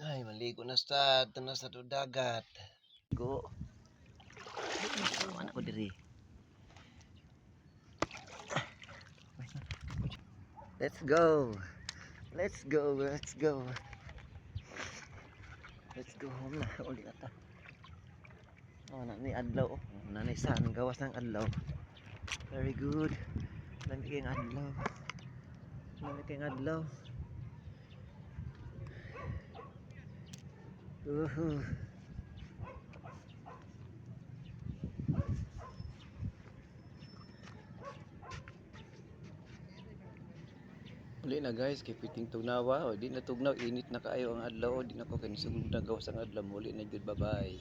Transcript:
Ay, maligo na start. Na sa dagat. Go. Ano ko diri? Let's go. Let's go. Let's go. Let's go home na. Uli na ta. Oh, na ni adlaw. Na ni san gawas ng adlaw. Very good. Lami kayong adlaw. Lami kayong adlaw. Uli na guys, kay piting tugnawa. O, di na tugnaw, init na kaayo ang adlaw. Di na ko kanisugod na gawas ang adlaw. Muli na jud, bye bye.